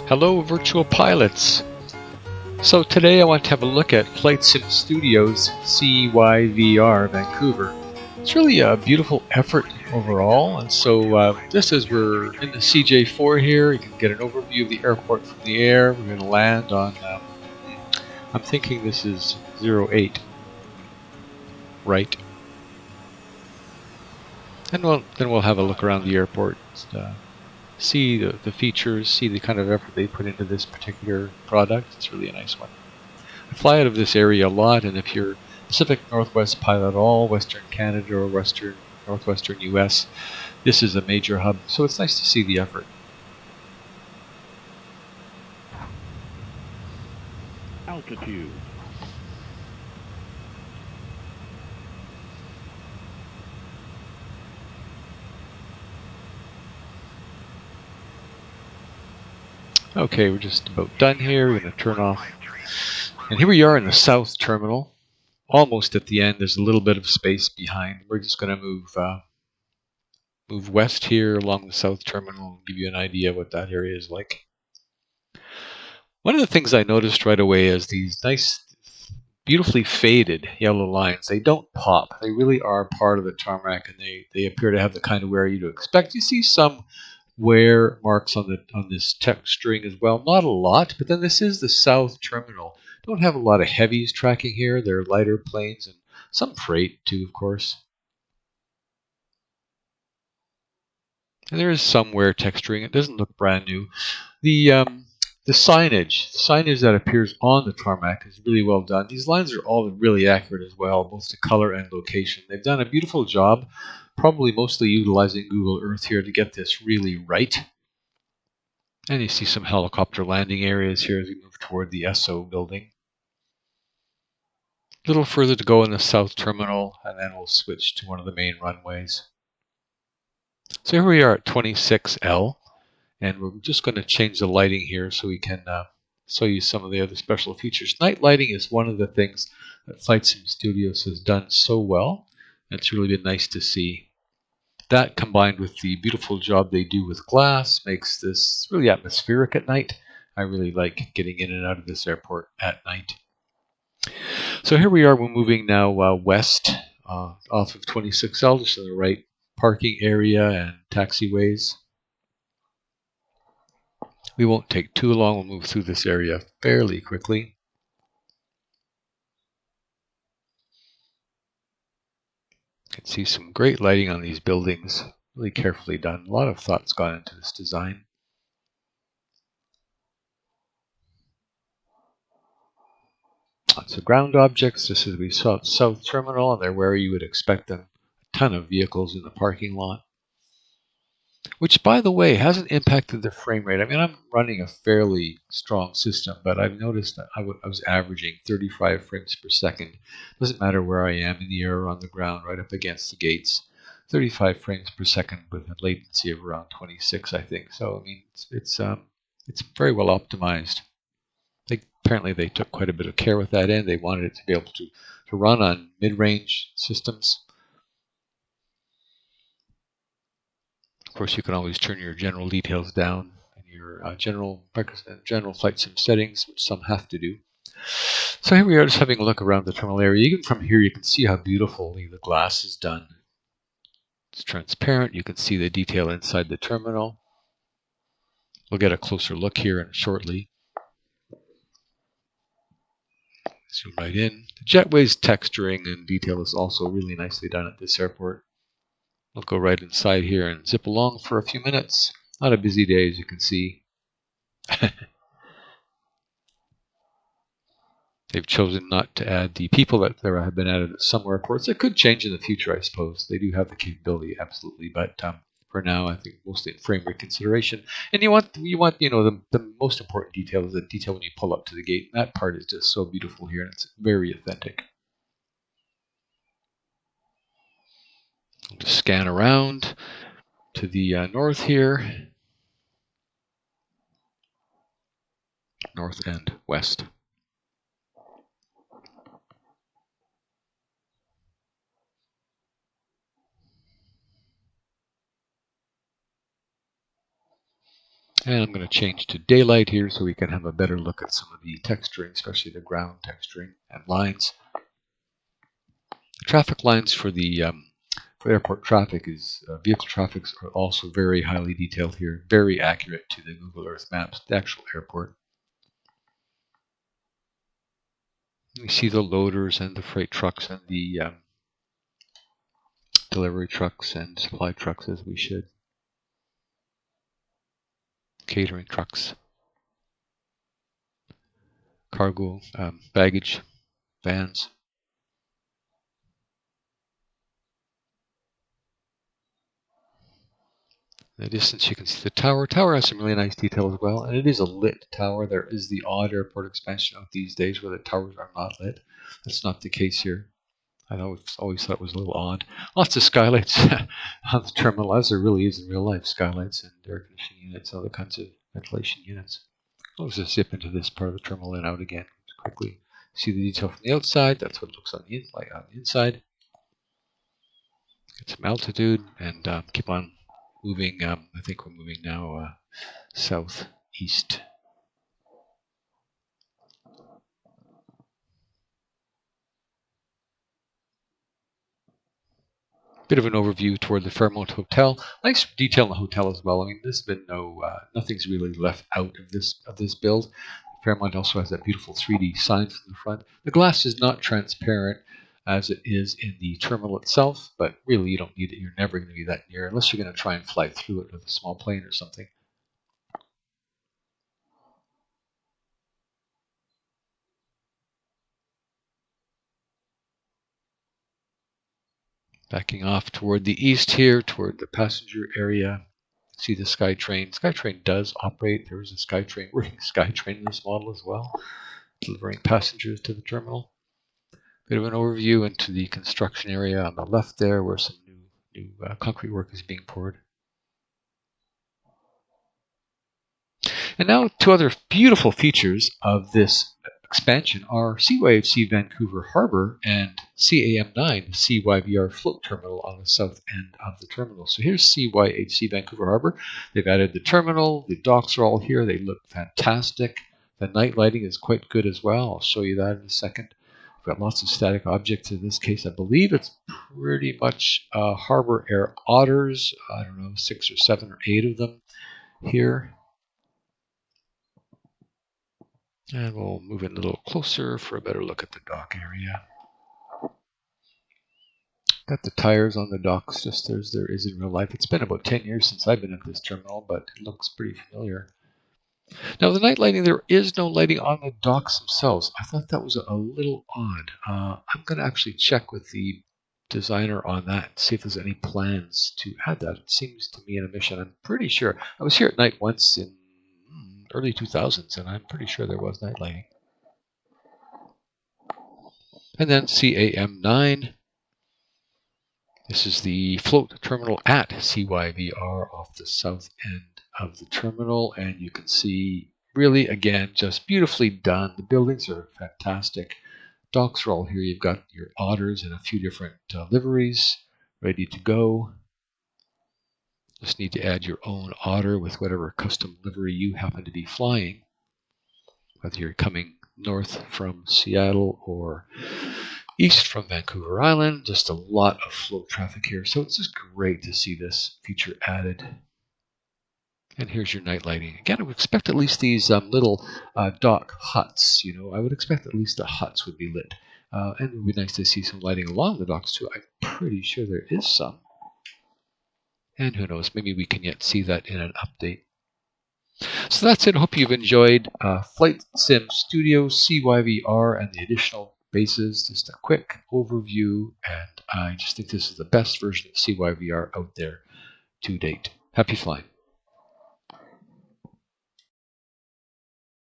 Hello virtual pilots! So today I want to have a look at Flight Sim Studios CYVR Vancouver. It's really a beautiful effort overall, and so just as we're in the CJ4 here, you can get an overview of the airport from the air. We're going to land on, I'm thinking this is 08, right? And then we'll have a look around the airport. See the features, see the kind of effort they put into this particular product. It's really a nice one. I fly out of this area a lot, and if you're Pacific Northwest pilot at all, Western Canada or Northwestern US, this is a major hub, so it's nice to see the effort. Altitude. Okay, we're just about done here. We're going to turn off. And here we are in the south terminal. Almost at the end. There's a little bit of space behind. We're just going to move west here along the south terminal and give you an idea of what that area is like. One of the things I noticed right away is these nice, beautifully faded yellow lines. They don't pop. They really are part of the tarmac, and they appear to have the kind of wear you'd expect. You see some wear marks on this text string as well. Not a lot, but then this is the south terminal. Don't have a lot of heavies tracking here. They're lighter planes and some freight too, of course. And there is some wear texturing. It doesn't look brand new. The signage that appears on the tarmac is really well done. These lines are all really accurate as well, both to color and location. They've done a beautiful job, probably mostly utilizing Google Earth here to get this really right. And you see some helicopter landing areas here as we move toward the SO building. A little further to go in the south terminal, and then we'll switch to one of the main runways. So here we are at 26L, and we're just going to change the lighting here so we can show you some of the other special features. Night lighting is one of the things that Flight Sim Studios has done so well. It's really been nice to see. That combined with the beautiful job they do with glass makes this really atmospheric at night. I really like getting in and out of this airport at night. So here we are, we're moving now west off of 26L, just to the right parking area and taxiways. We won't take too long, we'll move through this area fairly quickly. You can see some great lighting on these buildings, really carefully done. A lot of thought's gone into this design. Lots of ground objects, just as we saw at South Terminal, and they're where you would expect them. A ton of vehicles in the parking lot. Which, by the way, hasn't impacted the frame rate. I mean, I'm running a fairly strong system, but I've noticed that I was averaging 35 frames per second. Doesn't matter where I am, in the air or on the ground, right up against the gates. 35 frames per second with a latency of around 26, I think. So, I mean, it's very well optimized. Apparently, they took quite a bit of care with that end. They wanted it to be able to run on mid-range systems. Of course, you can always turn your general details down in your general flight sim settings, which some have to do. So here we are, just having a look around the terminal area. Even from here, you can see how beautifully the glass is done. It's transparent. You can see the detail inside the terminal. We'll get a closer look here shortly. Zoom right in. The jetway's texturing and detail is also really nicely done at this airport. We'll go right inside here and zip along for a few minutes. Not a busy day, as you can see. They've chosen not to add the people that there have been added at some airports. It could change in the future, I suppose. They do have the capability, absolutely, but for now, I think mostly in frame rate consideration. And you want the most important detail is the detail when you pull up to the gate. That part is just so beautiful here, and it's very authentic. I'll just scan around to the north here, north and west. And I'm going to change to daylight here so we can have a better look at some of the texturing, especially the ground texturing and lines. The traffic lines for the for airport traffic is vehicle traffic are also very highly detailed here, very accurate to the Google Earth Maps, the actual airport. We see the loaders and the freight trucks and the delivery trucks and supply trucks as we should. Catering trucks, cargo, baggage, vans. In the distance you can see the tower. Tower has some really nice detail as well, and it is a lit tower. There is the odd airport expansion out these days where the towers are not lit. That's not the case here. I always thought it was a little odd. Lots of skylights on the terminal, as there really is in real life. Skylights and air conditioning units, other kinds of ventilation units. Let's just zip into this part of the terminal and out again quickly. See the detail from the outside. That's what it looks on the inside. Get some altitude and keep on moving. I think we're moving now southeast. Bit of an overview toward the Fairmont Hotel. Nice detail in the hotel as well. I mean, there's been nothing's really left out of this build. Fairmont also has that beautiful 3D sign from the front. The glass is not transparent as it is in the terminal itself, but really you don't need it. You're never going to be that near unless you're going to try and fly through it with a small plane or something. Backing off toward the east here, toward the passenger area. See the SkyTrain. SkyTrain does operate. There is a SkyTrain working SkyTrain in this model as well, delivering passengers to the terminal. Bit of an overview into the construction area on the left there, where some new concrete work is being poured. And now, two other beautiful features of this expansion are CYVC Vancouver Harbor and CAM9 CYVR float terminal on the south end of the terminal. So here's CYHC Vancouver Harbor. They've added the terminal. The docks are all here. They look fantastic. The night lighting is quite good as well. I'll show you that in a second. We've got lots of static objects. In this case, I believe it's pretty much Harbor Air Otters. I don't know, 6 or 7 or 8 of them here. And we'll move in a little closer for a better look at the dock area. Got the tires on the docks just as there is in real life. It's been about 10 years since I've been at this terminal, but it looks pretty familiar. Now, the night lighting, there is no lighting on the docks themselves. I thought that was a little odd. I'm going to actually check with the designer on that, see if there's any plans to add that. It seems to me an omission. I'm pretty sure. I was here at night once in early 2000s, and I'm pretty sure there was night lighting. And then CAM9. This is the float terminal at CYVR off the south end of the terminal, and you can see really, again, just beautifully done. The buildings are fantastic. Docks are all here. You've got your otters in a few different liveries ready to go. Just need to add your own otter with whatever custom livery you happen to be flying, whether you're coming north from Seattle or east from Vancouver Island. Just a lot of float traffic here, so it's just great to see this feature added. And here's your night lighting. Again, I would expect at least these little dock huts. I would expect at least the huts would be lit. And it would be nice to see some lighting along the docks too. I'm pretty sure there is some. And who knows, maybe we can yet see that in an update. So that's it. I hope you've enjoyed Flight Sim Studio, CYVR, and the additional bases. Just a quick overview, and I just think this is the best version of CYVR out there to date. Happy flying.